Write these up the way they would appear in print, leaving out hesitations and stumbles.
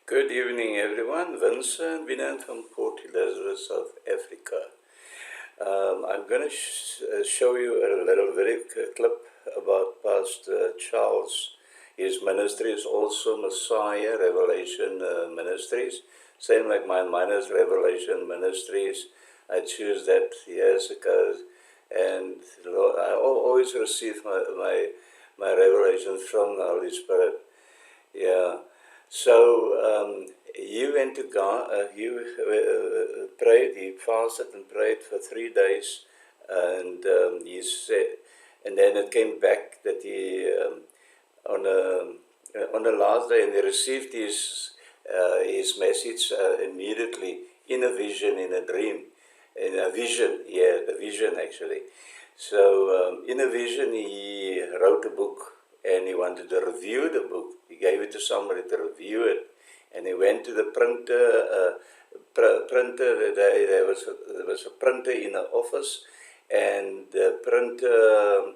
Good evening, everyone. Vincent Vinan from Port Elizabeth, South Africa. I'm going to show you a little very clip about Pastor Charles. His ministry is also Messiah Revelation Ministries, same like mine is Revelation Ministries. I choose that years ago, and I always receive my revelations from the Holy Spirit. Yeah. So he went to God. He prayed. He fasted and prayed for 3 days, and he said, and then it came back that he on the last day, and he received his message immediately in a vision, in a dream, in a vision. Yeah, the vision actually. So in a vision, he wrote a book, and he wanted to review the book. He gave it to somebody to review it, and he went to the printer. There was a printer in the office, and the printer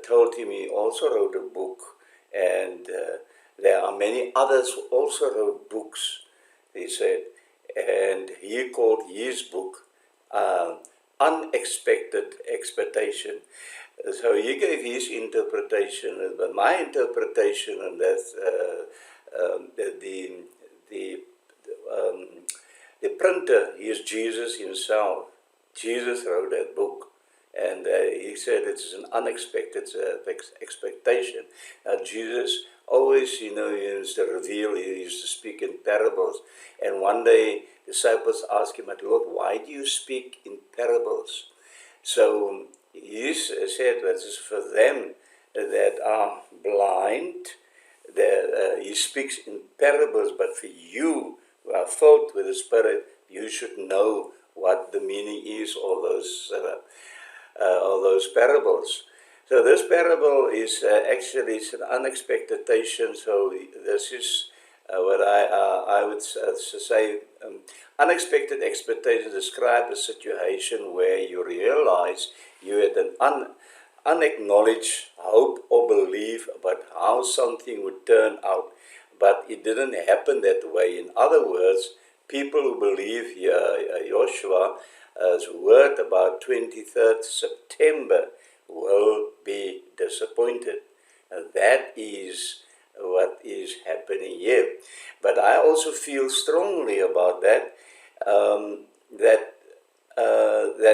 told him he also wrote a book, and there are many others who also wrote books, he said, and he called his book Unexpected Expectation. So he gave his interpretation, but my interpretation, and that's the printer is Jesus himself. Jesus wrote that book, and he said it's an unexpected expectation. Jesus always, he used to reveal, he used to speak in parables. And one day, disciples asked him, Lord, why do you speak in parables? So he said that is for them that are blind, that he speaks in parables, but for you who are filled with the Spirit, you should know what the meaning is, all those parables. So this parable is actually it's an unexpectation. So this is what I would say. Unexpected expectation describe a situation where you realize you had an unacknowledged hope or belief about how something would turn out, but it didn't happen that way. In other words, people who believe Joshua's word about 23rd September will be disappointed. That is what is happening here. But I also feel strongly about that, that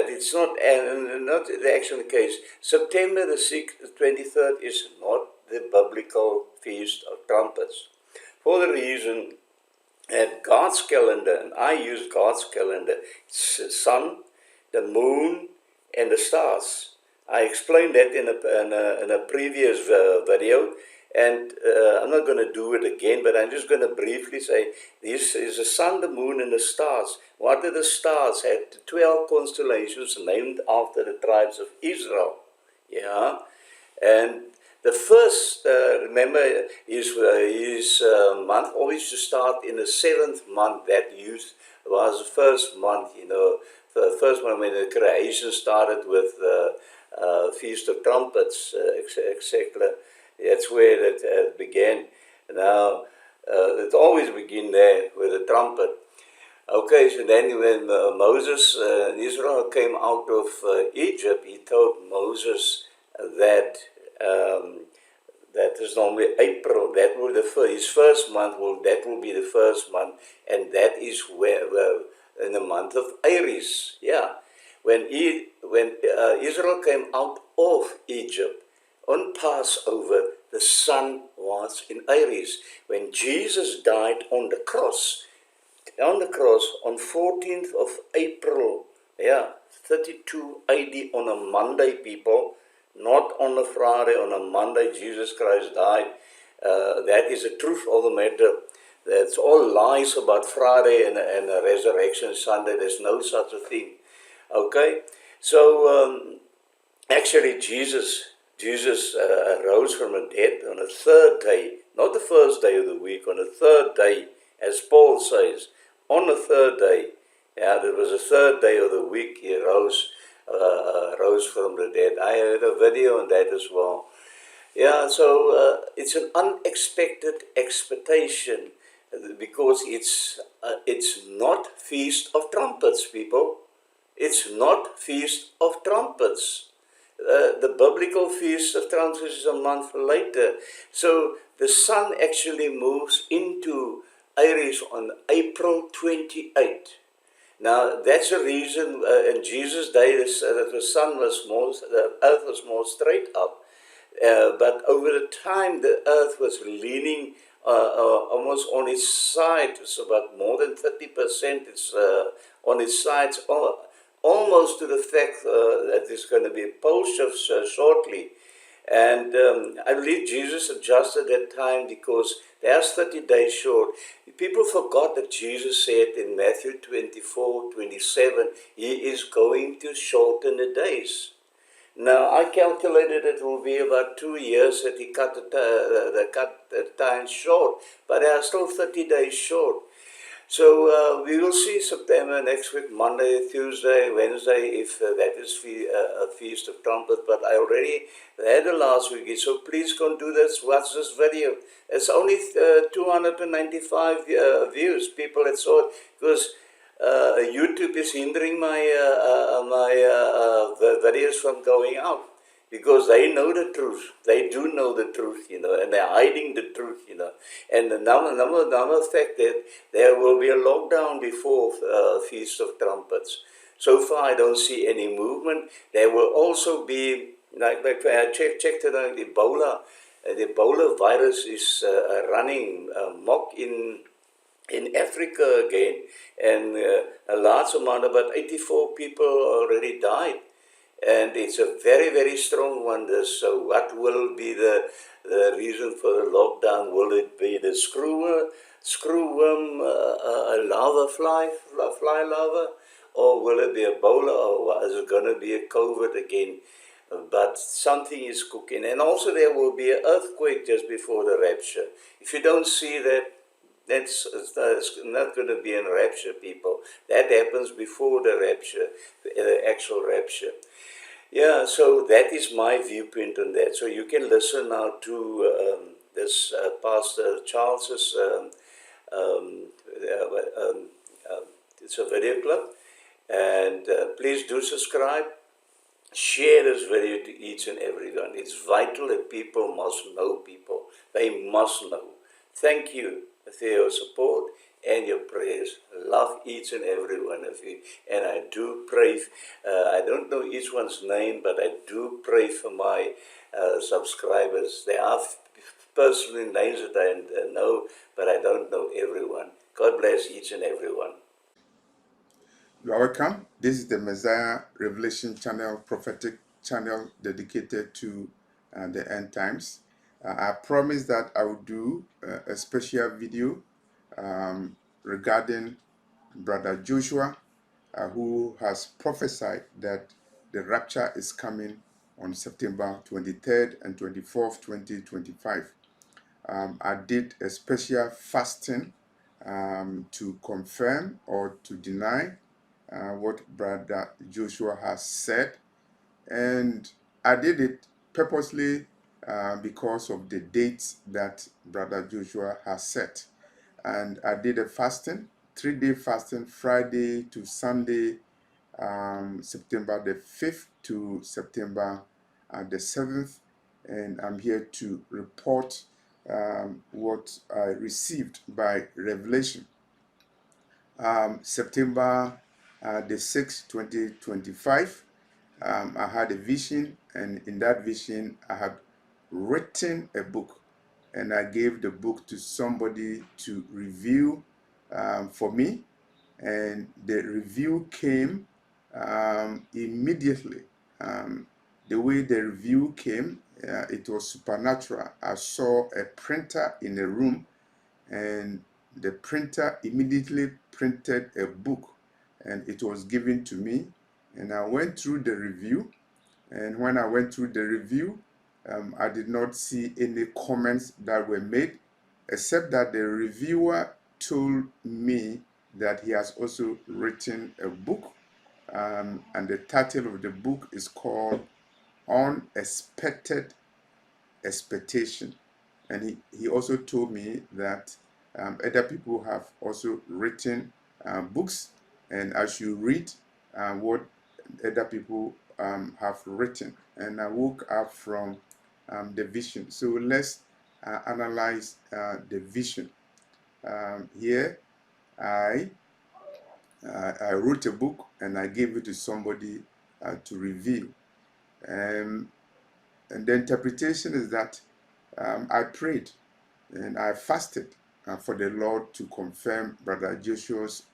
it's not the actual case. September the 6th, the 23rd is not the biblical Feast of Trumpets. For the reason that God's calendar, and I use God's calendar, it's the sun, the moon, and the stars. I explained that in a previous video, and I'm not going to do it again, but I'm just going to briefly say, this is the sun, the moon, and the stars. What are the stars? Had 12 constellations named after the tribes of Israel. Yeah, and the first, remember, his month always to start in the 7th month. That was the first month, the first one when the creation started with Feast of Trumpets, etc. That's where it began. Now, it always begin there with a trumpet. Okay, so then when Moses and Israel came out of Egypt, he told Moses that that is normally April. That will his first month that will be the first month, and that is where in the month of Aries. Yeah, when Israel came out of Egypt on Passover, the sun was in Aries. When Jesus died on the cross on 14th of April, 32 AD on a Monday, people, not on a Friday, on a Monday, Jesus Christ died. That is the truth of the matter. That's all lies about Friday and resurrection Sunday. There's no such a thing. Okay? So, actually, Jesus rose from the dead on the third day, not the first day of the week, on the third day, as Paul says, on the third day. Yeah, there was the third day of the week he rose from the dead. I had a video on that as well. Yeah, so it's an unexpected expectation. because it's not Feast of Trumpets, people. It's not Feast of Trumpets. The biblical Feast of Trumpets is a month later. So the sun actually moves into Aries on April 28. Now that's the reason in Jesus' day the sun was more, the earth was more straight up. But over the time, the earth was leaning almost on its side. It's about more than 30%. It's on its sides, almost to the fact that there's going to be a pole shift shortly. And I believe Jesus adjusted that time because there's 30 days short. People forgot that Jesus said in Matthew 24:27, he is going to shorten the days. Now, I calculated it will be about 2 years that he cut the time short, but they are still 30 days short. So we will see September next week, Monday, Tuesday, Wednesday, if that is a Feast of Trumpets. But I already had the last week, so please go do this. Watch this video. It's only 295 views. People that saw it because YouTube is hindering my videos from going out because they know the truth. They do know the truth, and they're hiding the truth, And the number fact that there will be a lockdown before Feast of Trumpets. So far, I don't see any movement. There will also be, like I checked it on Ebola. The Ebola virus is running amok in Africa again, and a large amount, about 84 people already died, and it's a very, very strong one. So what will be the reason for the lockdown? Will it be the screwworm larva fly larva, or will it be Ebola, or is it going to be a COVID again? But something is cooking, and also there will be an earthquake just before the rapture. If you don't see that, that's not going to be in rapture, people. That happens before the rapture, the actual rapture. Yeah, so that is my viewpoint on that. So you can listen now to this Pastor Charles's. Um, it's a video clip, and please do subscribe. Share this video to each and everyone. It's vital that people must know, people. They must know. Thank you for your support and your prayers. Love each and every one of you. And I do pray, I don't know each one's name, but I do pray for my subscribers. There are personal names that I know, but I don't know everyone. God bless each and everyone. You are welcome. This is the Messiah Revelation channel, prophetic channel dedicated to the end times. I promised that I would do a special video regarding Brother Joshua, who has prophesied that the rapture is coming on September 23rd and 24th, 2025. I did a special fasting to confirm or to deny what Brother Joshua has said, and I did it purposely because of the dates that Brother Joshua has set. And I did a fasting, 3-day fasting, Friday to Sunday, September the 5th to September the 7th, and I'm here to report what I received by revelation. September the 6th, 2025, I had a vision, and in that vision, I had written a book, and I gave the book to somebody to review for me, and the review came immediately. The way the review came, it was supernatural. I saw a printer in a room, and the printer immediately printed a book, and it was given to me, and I went through the review. And when I went through the review, I did not see any comments that were made, except that the reviewer told me that he has also written a book, and the title of the book is called Unexpected Expectation. And he also told me that Other people have also written books, and as you read what other people have written, and I woke up from the vision. So let's analyze the vision. Here, I I wrote a book and I gave it to somebody to reveal. Um, and the interpretation is that I prayed and I fasted for the Lord to confirm Brother Joshua's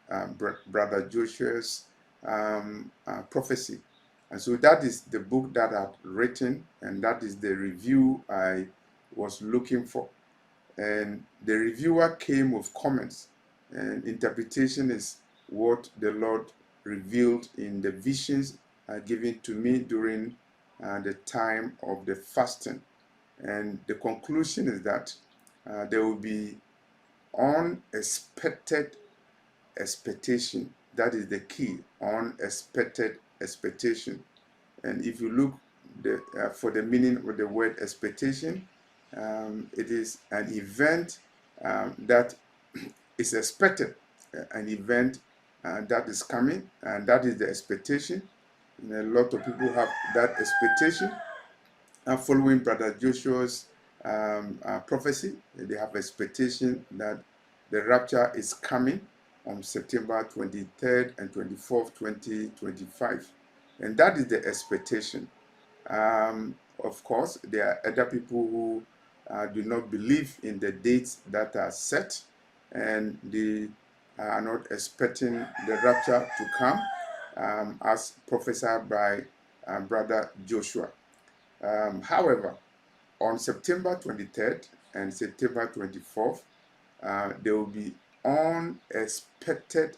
prophecy. And so that is the book that I've written, and that is the review I was looking for. And the reviewer came with comments, and interpretation is what the Lord revealed in the visions given to me during the time of the fasting. And the conclusion is that there will be unexpected expectation. That is the key, unexpected expectation. And if you look for the meaning of the word expectation, it is an event that is expected, an event that is coming, and that is the expectation. And a lot of people have that expectation. And following Brother Joshua's prophecy, they have expectation that the rapture is coming on September 23rd and 24th, 2025. And that is the expectation. Of course, there are other people who do not believe in the dates that are set, and they are not expecting the rapture to come as prophesied by Brother Joshua. However, on September 23rd and September 24th, there will be unexpected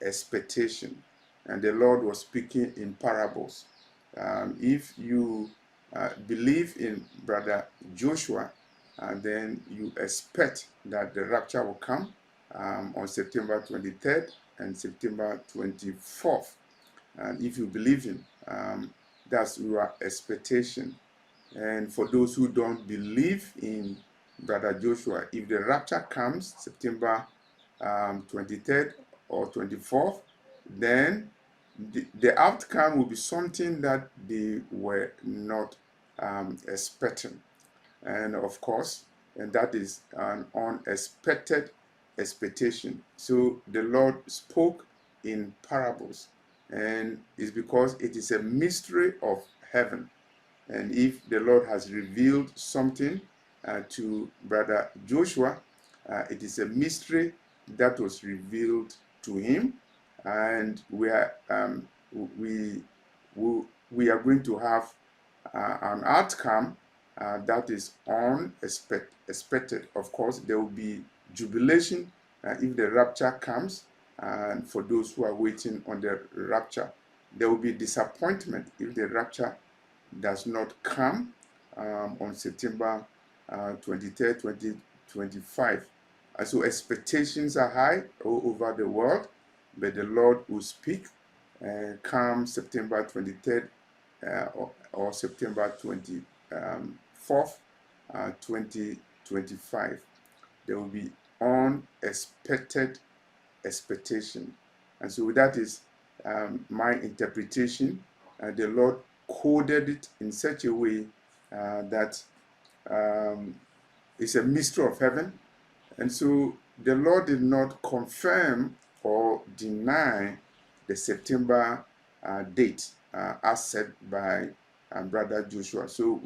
expectation. And the Lord was speaking in parables. If you believe in Brother Joshua, then you expect that the rapture will come on September 23rd and September 24th. And if you believe him, that's your expectation. And for those who don't believe in Brother Joshua, if the rapture comes September 23rd or 24th, then the outcome will be something that they were not expecting. And of course, and that is an unexpected expectation. So the Lord spoke in parables, and it's because it is a mystery of heaven. And if the Lord has revealed something to Brother Joshua, it is a mystery that was revealed to him, and we, we are going to have an outcome that is unexpected. Of course, there will be jubilation if the rapture comes, and for those who are waiting on the rapture, there will be disappointment if the rapture does not come on September 23rd, 2025. So expectations are high all over the world, but the Lord will speak come September 23rd or September 24th, 2025. There will be unexpected expectation. And so that is my interpretation. The Lord coded it in such a way that it's a mystery of heaven. And so the Lord did not confirm or deny the September date as said by Brother Joshua. So